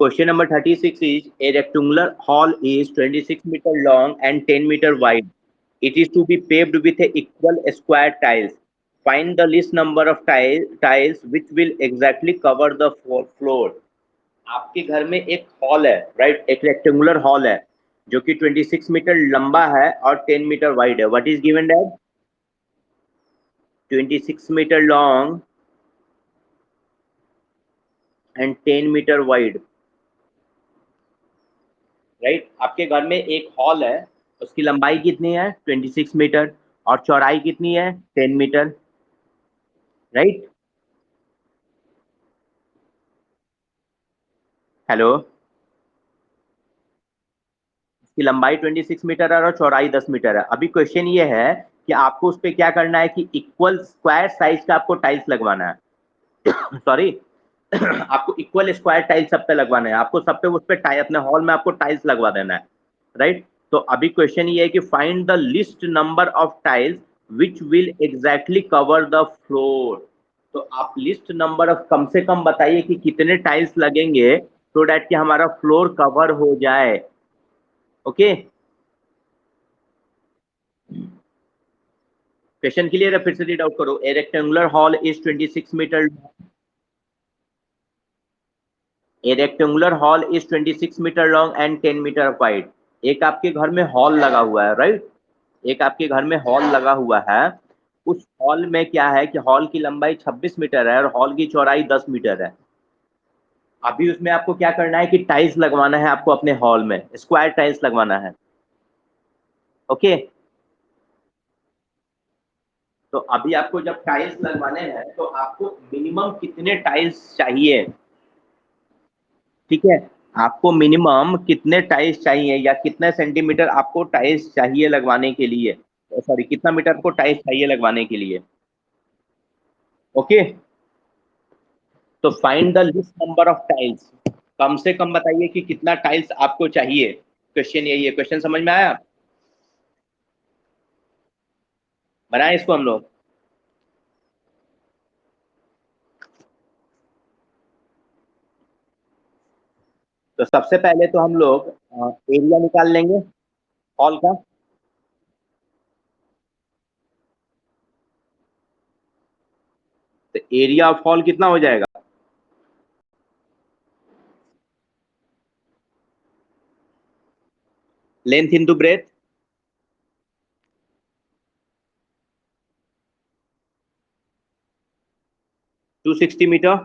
Question number 36 is a rectangular hall is 26 meter long and 10 meter wide. It is to be paved with a equal square tiles. Find the least number of tiles which will exactly cover the floor. आपके घर में एक hall है, right? एक rectangular hall है जो कि 26 metre लंबा है और 10 मीटर वाइड है. What is given that? 26 metre long and 10 metre wide, right? आपके घर में एक हॉल है, उसकी लंबाई कितनी है? 26 मीटर और चौड़ाई कितनी है? 10 मीटर, राइट? हेलो, इसकी लंबाई 26 मीटर है और चौड़ाई 10 मीटर है. अभी क्वेश्चन ये है कि आपको उस पर क्या करना है कि इक्वल स्क्वायर साइज का आपको टाइल्स लगवाना है. सॉरी आपको इक्वल स्क्वायर टाइल्स सब पे लगवाना है. आपको सब पे उस पे अपने हॉल में आपको टाइल्स लगवा देना है, राइट? तो अभी क्वेश्चन ये है कि find the least number of tiles which will exactly cover the floor. तो आप लिस्ट नंबर ऑफ कम से कम बताइए कि कितने टाइल्स लगेंगे सो डैट कि हमारा फ्लोर कवर हो जाए. ओके, क्वेश्चन क्लियर है? फिर से रीड आउट करो. A rectangular hall is 26 metre. A rectangular hall is 26 metre long and 10 metre wide. एक आपके घर में हॉल लगा हुआ है, राइट? एक आपके घर में हॉल लगा हुआ है. उस हॉल में क्या है कि हॉल की लंबाई 26 मीटर है और हॉल की चौड़ाई 10 मीटर है. अभी उसमें आपको क्या करना है कि टाइल्स लगवाना है. आपको अपने हॉल में स्क्वायर टाइल्स लगवाना है. ओके, तो अभी आपको जब टाइल्स लगवाने हैं तो आपको मिनिमम कितने टाइल्स चाहिए? ठीक है, आपको मिनिमम कितने टाइल्स चाहिए या कितने सेंटीमीटर आपको टाइल्स चाहिए लगवाने के लिए? सॉरी, कितना मीटर आपको टाइल्स चाहिए लगवाने के लिए? ओके, तो find the least number of tiles. कम से कम बताइए कि कितना टाइल्स आपको चाहिए. क्वेश्चन यही है. क्वेश्चन समझ में आया? बनाए इसको हम लोग. तो सबसे पहले तो हम लोग एरिया निकाल लेंगे हॉल का. तो एरिया ऑफ हॉल कितना हो जाएगा? Length into breadth, 260 metre.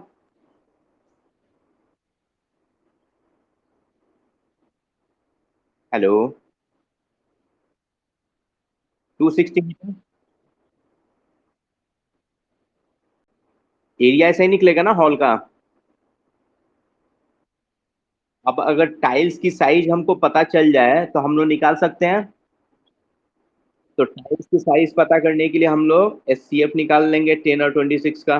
Hello, 260 metre. Area ऐसा ही निकलेगा ना हॉल का. अब अगर टाइल्स की साइज हमको पता चल जाए तो हम लोग निकाल सकते हैं. तो टाइल्स की साइज पता करने के लिए हम लोग एचसीएफ निकाल लेंगे 10 और 26 का.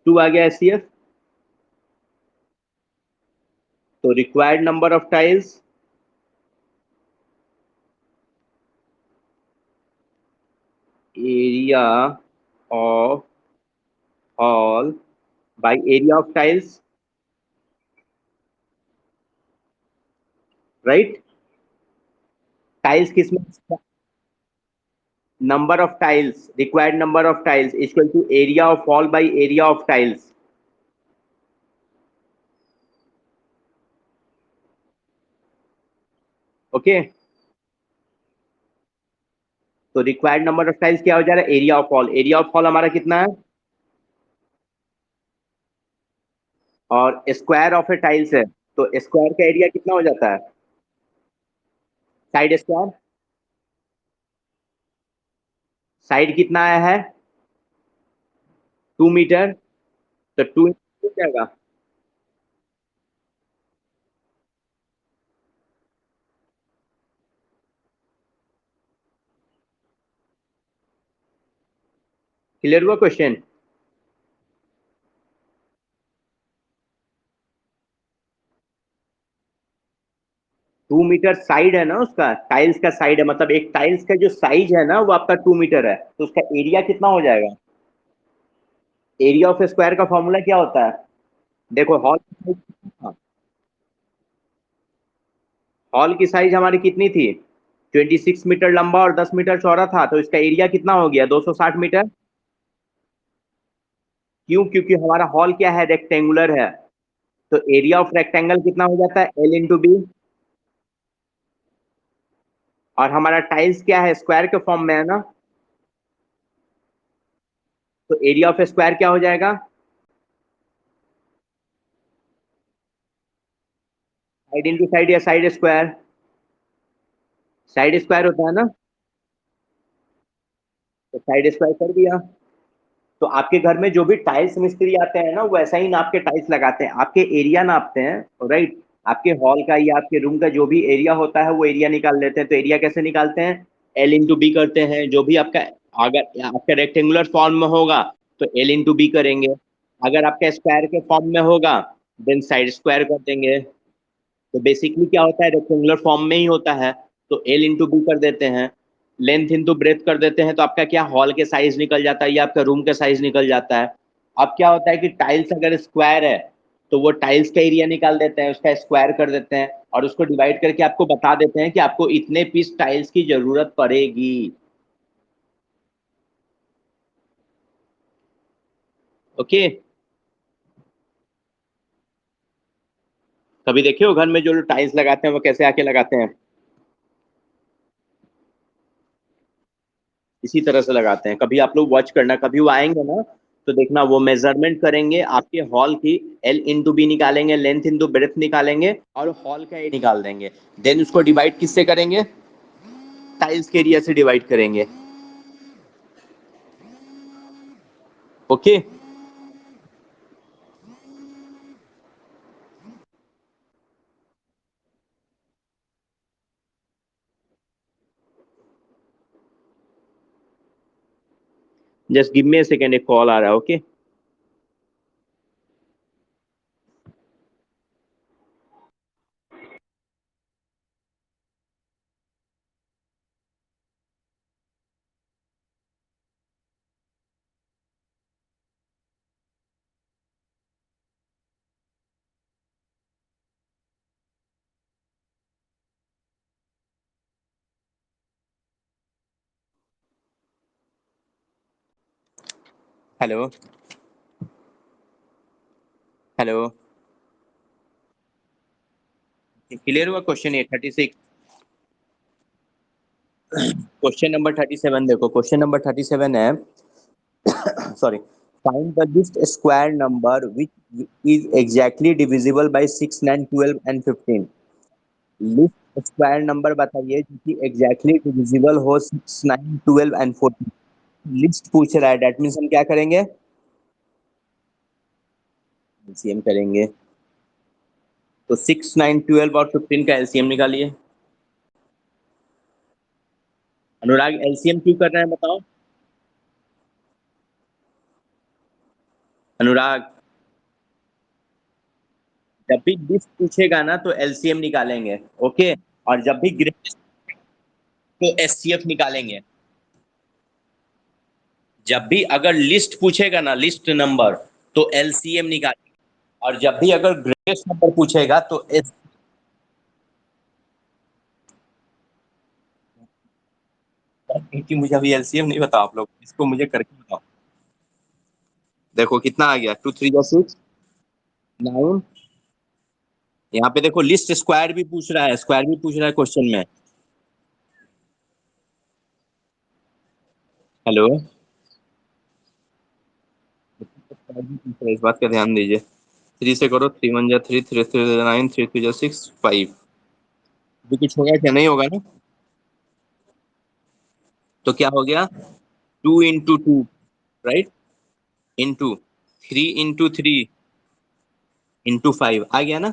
टू आ गया एचसीएफ. तो required number of tiles, area of hall by area of tiles, right? Tiles किसमें? Number of tiles, required number of tiles equal to area of hall by area of tiles. Okay, तो required number of tiles क्या हो जा रहा है? Area of hall. Area of hall हमारा कितना है? और स्क्वायर ऑफ ए टाइल्स है, तो स्क्वायर का एरिया कितना हो जाता है? Side square. साइड कितना आया है? 2 मीटर. तो 2 हो जाएगा. क्लियर हुआ क्वेश्चन? 2 मीटर साइड है ना उसका, टाइल्स का साइड है, मतलब एक टाइल्स का जो साइज है ना वो आपका 2 मीटर है, तो उसका एरिया कितना हो जाएगा? एरिया ऑफ स्क्वायर का फॉर्मूला क्या होता है? देखो हॉल की साइज हमारी कितनी थी? 26 मीटर लंबा और 10 मीटर चौड़ा था, तो इसका एरिया कितना हो गया? 260 मीटर। क्यों? क्योंकि हमारा हॉल क्या है? रेक्टेंगुलर है। तो एरिया ऑफ रेक्टेंगल कितना हो जाता है? L×B। और हमारा टाइल्स क्या है? स्क्वायर के फॉर्म में है ना, तो एरिया ऑफ स्क्वायर क्या हो जाएगा? साइड इंटू साइड या साइड स्क्वायर? साइड स्क्वायर होता है ना, तो साइड स्क्वायर कर दिया। तो आपके घर में जो भी टाइल्स मिस्त्री आते हैं ना, वो ऐसा ही नाप के टाइल्स लगाते हैं, आपके एरिया नापते हैं, राइट? आपके हॉल का या आपके रूम का जो भी एरिया होता है वो एरिया निकाल लेते हैं। तो एरिया कैसे निकालते हैं? L×B करते हैं। जो भी आपका, अगर आपका रेक्टेंगुलर फॉर्म में होगा तो L×B करेंगे, अगर आपका स्क्वायर के फॉर्म में होगा देन साइड स्क्वायर कर देंगे। तो बेसिकली क्या होता है? रेक्टेंगुलर फॉर्म में ही होता है, तो L×B कर देते हैं। लेंथ इंटू ब्रेथ कर देते हैं, तो आपका क्या हॉल के साइज निकल जाता है या आपका रूम का साइज निकल जाता है। अब क्या होता है कि टाइल्स अगर स्क्वायर है तो वो टाइल्स का एरिया निकाल देते हैं, उसका स्क्वायर कर देते हैं और उसको डिवाइड करके आपको बता देते हैं कि आपको इतने पीस टाइल्स की जरूरत पड़ेगी। ओके। कभी देखे हो घर में जो लोग टाइल्स लगाते हैं वो कैसे आके लगाते हैं? इसी तरह से लगाते हैं। कभी आप लोग वॉच करना, कभी वो आएंगे ना तो देखना, वो मेजरमेंट करेंगे आपके हॉल की। L×B निकालेंगे, लेंथ इंटू ब्रेथ निकालेंगे और हॉल का एरिया निकाल देंगे। देन उसको डिवाइड किससे करेंगे? टाइल्स के एरिया से डिवाइड करेंगे। Okay. Just give me a second, एक कॉल आ रहा है। ओके। हेलो। हेलो। क्लियर हुआ? क्वेश्चन ये 36। क्वेश्चन नंबर 37 देखो, क्वेश्चन नंबर 37 है, sorry, find the list square number which is exactly divisible by 6, 9, 12 and 15। List square number बताइए जो कि एग्जैक्टली डिविजिबल हो 6, 9, 12 एंड 14। लिस्ट पूछ रहा है, डेट मीन्स हम क्या करेंगे? एलसीएम करेंगे। तो 6, 9, 12 और 15 का एलसीएम निकालिए। अनुराग, एलसीएम क्यों कर रहे हैं बताओ? अनुराग, जब भी लिस्ट पूछेगा ना तो एलसीएम निकालेंगे। ओके। और जब भी ग्रेटेस्ट तो एचसीएफ निकालेंगे। जब भी अगर लिस्ट पूछेगा ना, लिस्ट नंबर, तो एलसीएम निकालेंगे। और जब भी अगर ग्रेटेस्ट नंबर पूछेगा तो एस। कि मुझे अभी एलसीएम नहीं बताओ, आप लोग इसको मुझे करके बताओ। देखो कितना आ गया, 2 3 6 9। यहाँ पे देखो लिस्ट स्क्वायर भी पूछ रहा है, स्क्वायर भी पूछ रहा है क्वेश्चन में। हेलो। इस बात का ध्यान दीजिए। 3 से करो, 3 1 जा 3, 3 3 9, 3 2 जा 6, 5। भी कुछ होगा क्या? नहीं होगा ना? तो क्या हो गया? 2 × 2, राइट, इंटू 3 × 3 × 5 आ गया ना?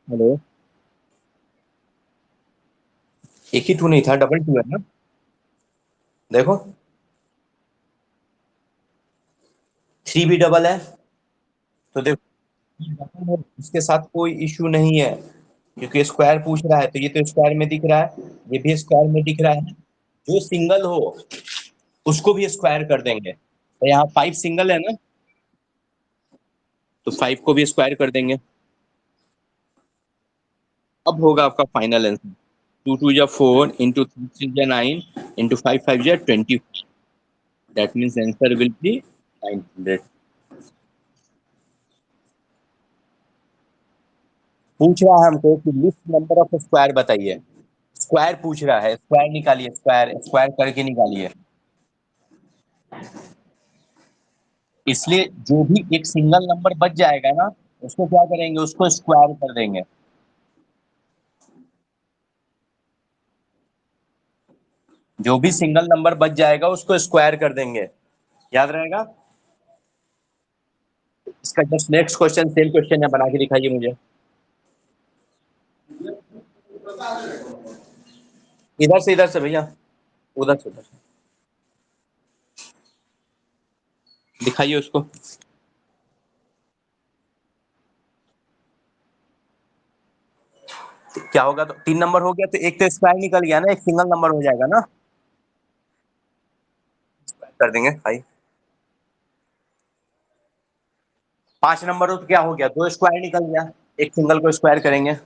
हेलो। एक ही टू नहीं था, डबल टू है ना? देखो, 3 भी डबल है, तो देखो इसके साथ कोई इश्यू नहीं है, क्योंकि स्क्वायर पूछ रहा है तो ये तो स्क्वायर में दिख रहा है, ये भी स्क्वायर में दिख रहा है। जो सिंगल हो उसको भी स्क्वायर कर देंगे, तो यहाँ 5 सिंगल है ना, तो 5 को भी स्क्वायर कर देंगे। अब होगा आपका final answer. 2 2 4 into 3 3 9 into 5 5 20। That means answer will be 900। पूछ रहा है हमको कि लिस्ट नंबर ऑफ स्क्वायर बताइए। स्क्वायर पूछ रहा है, स्क्वायर निकालिए, स्क्वायर स्क्वायर करके निकालिए। इसलिए जो भी एक सिंगल नंबर बच जाएगा ना, उसको क्या करेंगे, उसको स्क्वायर कर देंगे। जो भी सिंगल नंबर बच जाएगा उसको स्क्वायर कर देंगे। याद रहेगा। इसका just next question same question है, बना के दिखाइए मुझे। इधर से भैया, उधर से उधर दिखाइए उसको। क्या होगा, तो 3 नंबर हो गया तो एक तो स्क्वायर निकल गया ना, एक सिंगल नंबर हो जाएगा ना। कर देंगे भाई। 5 नंबर हो तो क्या हो गया, 2 स्क्वायर निकल गया, एक सिंगल को स्क्वायर करेंगे।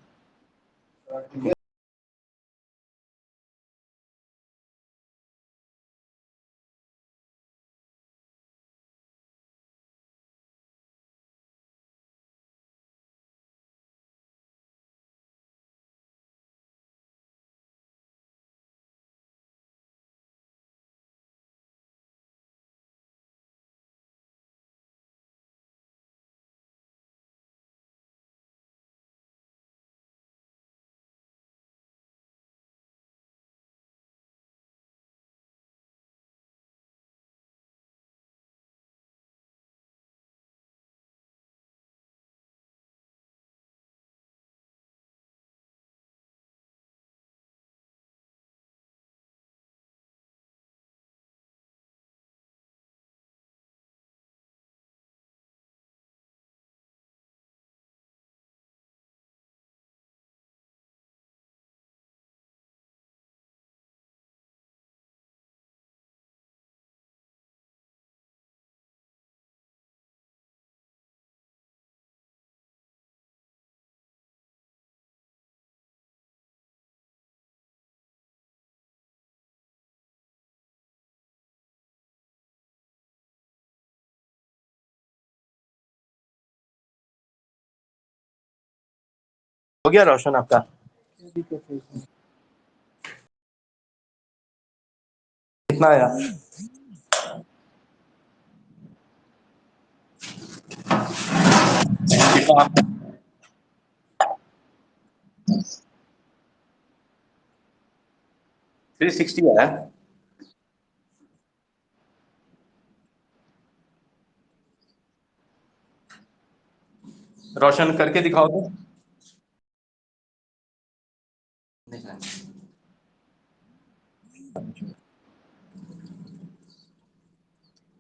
हो गया रोशन आपका। कितना आया। कितना। 360 आया। रोशन करके दिखाओ तो।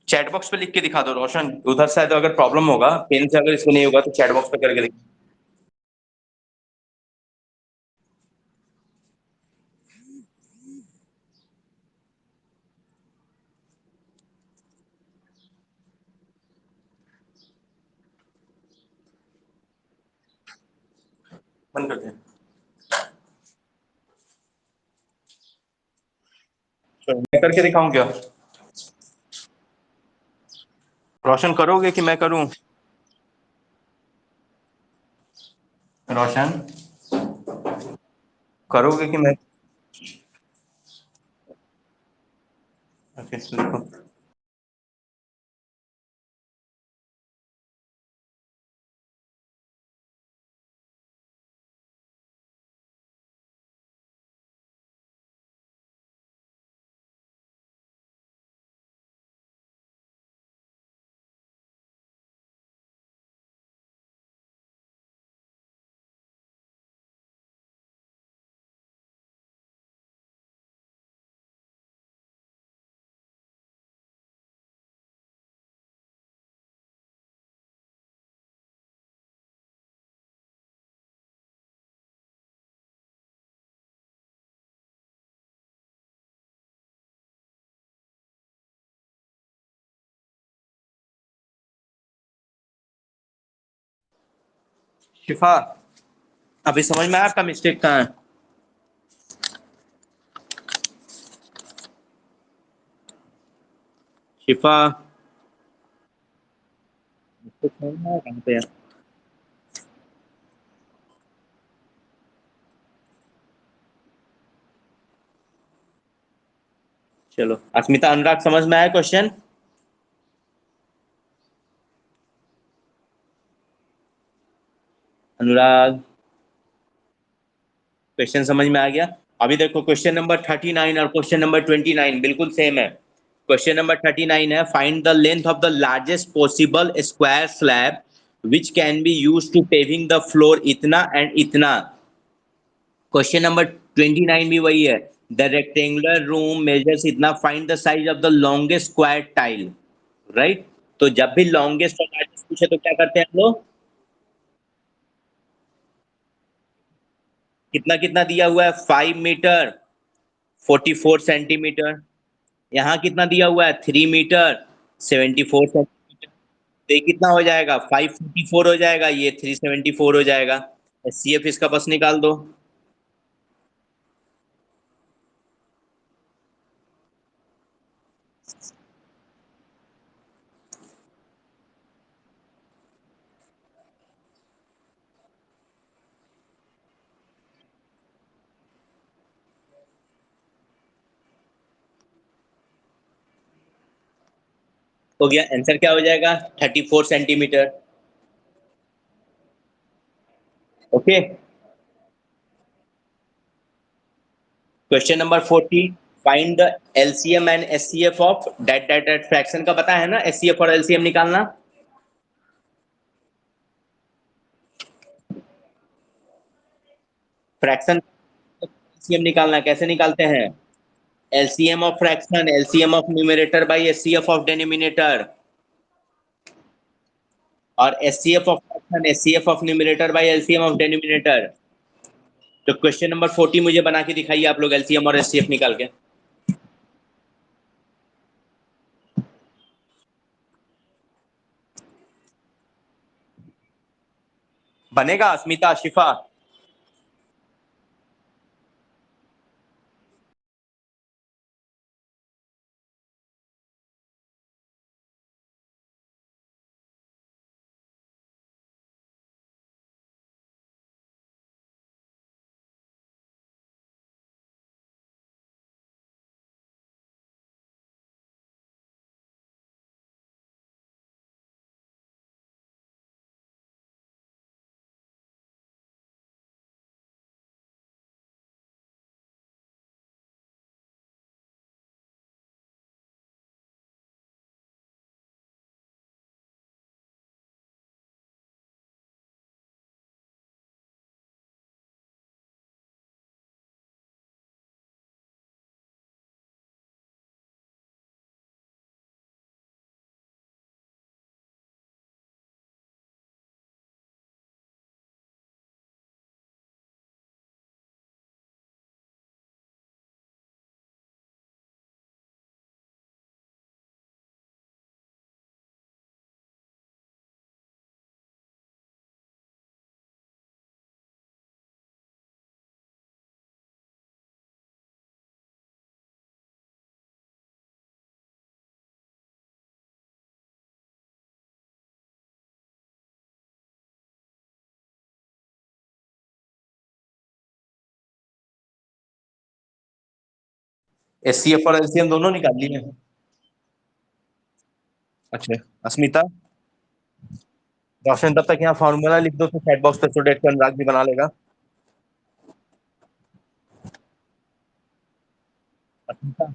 चैट बॉक्स पे लिख के दिखा दो रोशन, उधर से तो अगर प्रॉब्लम होगा पेन से, अगर इसमें नहीं होगा तो चैट बॉक्स पे करके दिखा। बंद कर दे। तो मैं करके दिखाऊं क्या। रोशन करोगे कि मैं करूं। रोशन करोगे कि मैं। ओके देखो। शिफा, अभी समझ में आया आपका मिस्टेक कहाँ है? शिफा, मिस्टेक समझ में आया कहाँ पे है? चलो अस्मिता, अनुराग समझ में आया क्वेश्चन? अनुराग, क्वेश्चन समझ में आ गया? अभी देखो क्वेश्चन नंबर 39 और क्वेश्चन नंबर 29 बिल्कुल सेम है। क्वेश्चन नंबर 39 है, find the length of the largest possible square slab which can be use to paving the floor इतना एंड इतना। क्वेश्चन नंबर 29 भी वही है, द रेक्टेंगुलर रूम मेजर्स इतना, find the size of the longest square tile. Right, तो जब भी longest और लार्जेस्ट पूछे तो क्या करते हैं हम लोग? कितना कितना दिया हुआ है? 5 मीटर 44 सेंटीमीटर। यहाँ कितना दिया हुआ है? 3 मीटर 74 सेंटीमीटर। तो ये कितना हो जाएगा? 544 हो जाएगा, ये 374 हो जाएगा। एचसीएफ इसका बस निकाल दो। हो गया, आंसर क्या हो जाएगा? 34 centimetre. Okay, question number 40, find the LCM and HCF of that that that fraction का पता है ना, एचसीएफ और एलसीएम निकालना। फ्रैक्शन एलसीएम निकालना कैसे निकालते हैं? LCM of fraction, LCM of numerator by HCF of denominator, और HCF of fraction HCF of numerator by LCM of denominator. तो क्वेश्चन नंबर 40 मुझे बना के दिखाइए आप लोग, एलसीएम और एचसीएफ निकाल के। बनेगा अस्मिता, शिफा? एचसीएफ और एलसीएम दोनों निकाल लिए? अच्छा अस्मिता, रोशन तब तक यहाँ फॉर्मूला लिख दो तो चैट बॉक्स पे स्टूडेंट का अनुराग भी बना लेगा। अस्मिता,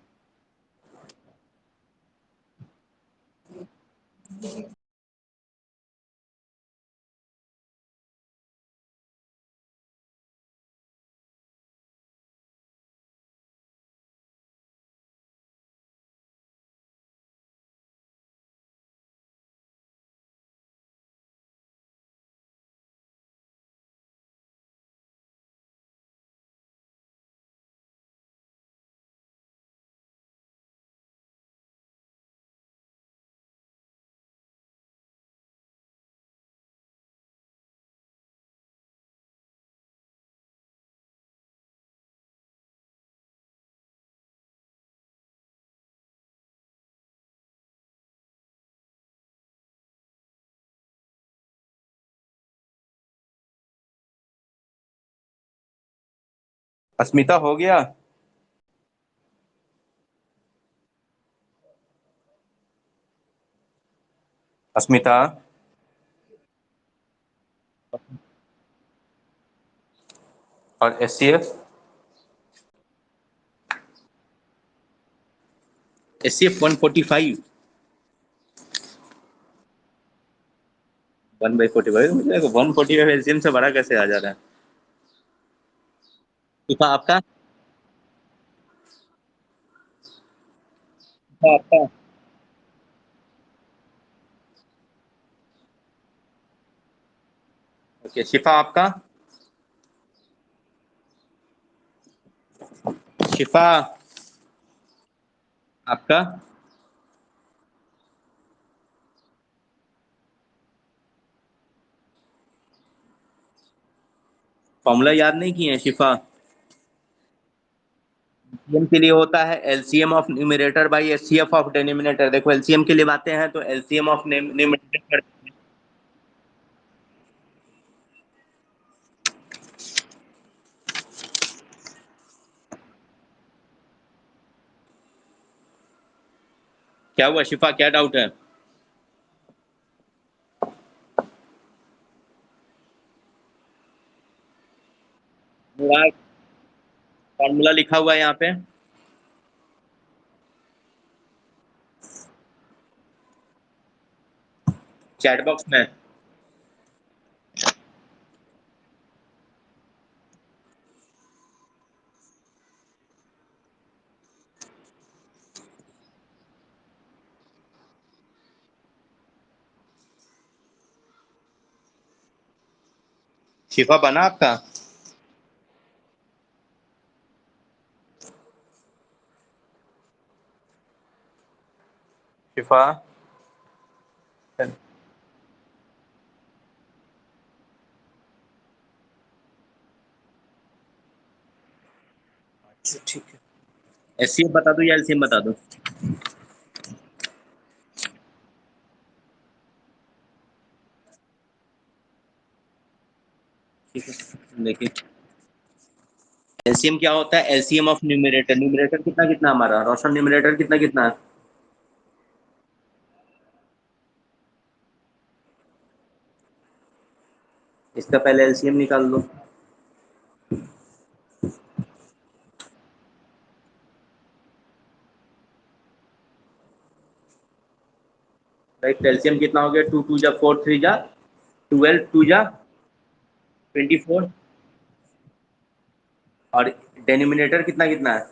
अस्मिता हो गया? अस्मिता। और एससीएफ? एससीएफ 145। 1/45 मुझे 145 एलसीएम से बड़ा कैसे आ जा रहा है? शिफा आपका? आपका? ओके, शिफा आपका? शिफा आपका? फॉर्मूला याद नहीं किए हैं शिफा? एलसीएम के लिए होता है LCM of numerator by HCF of denominator. देखो एलसीएम के लिए बातें हैं तो एलसीएम ऑफ न्यूमरेटर। क्या हुआ शिफा, क्या डाउट है? फॉर्मूला लिखा हुआ है यहाँ पे चैट बॉक्स में। शिफा बना आपका? शिफा? अच्छा ठीक है। एचसीएफ बता दो या एलसीएम बता दो? ठीक है देखिए, एलसीएम क्या होता है? LCM of numerator. न्यूमरेटर कितना कितना हमारा रोशन, न्यूमरेटर कितना कितना है? इसका पहले एलसीएम निकाल लो। राइट, एलसीएम कितना हो गया? 2 2 जा 4 3 जा 12, 2 जा 24। और डेनोमिनेटर कितना कितना है?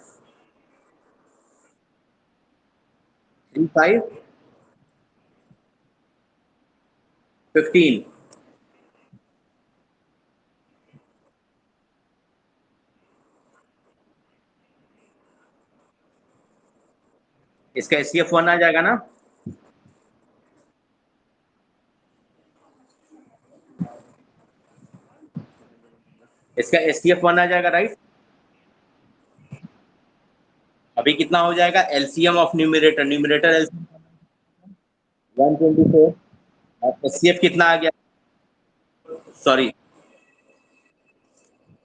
3 5 15। इसका एचसीएफ 1 आ जाएगा ना? इसका एचसीएफ 1 आ जाएगा राइट? अभी कितना हो जाएगा LCM of numerator? Numerator LCM 124। और एचसीएफ कितना आ गया? सॉरी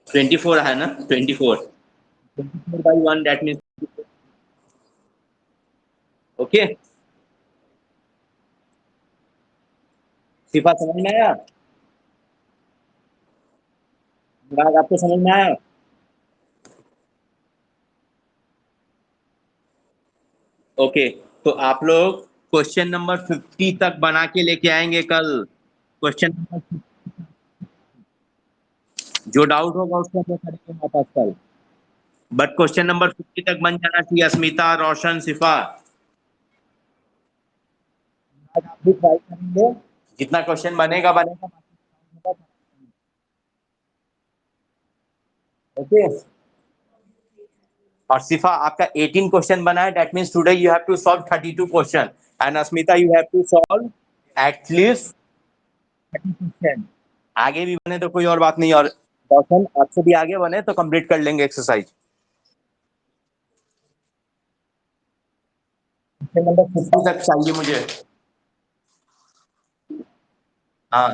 24 है ना? 24। 24/1 दैट मीन्स। ओके शिफा, समझ में आया? अनुराग आपको समझ में आया? ओके, तो आप लोग क्वेश्चन नंबर 50 तक बना के लेके आएंगे कल। क्वेश्चन नंबर, जो डाउट होगा उसको मैं करेंगे वापस कल। बट क्वेश्चन नंबर 50 तक बन जाना चाहिए। अस्मिता, रोशन, सिफा, आज आप भी ट्राई करेंगे। जितना क्वेश्चन बनेगा बनेगा। ओके। और सिफा आपका 18 क्वेश्चन बना है, that means today you have to solve 32 question. And Asmita you have to solve at least 30 question. आगे भी बने तो कोई और बात नहीं, और रोशन आपसे भी आगे बने तो कंप्लीट कर लेंगे एक्सरसाइज। क्वेश्चन नंबर 50 तक चाहिए मुझे। हाँ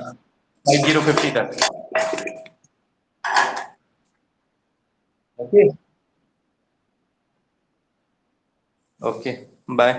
50 50 तक। ओके। ओके। बाय।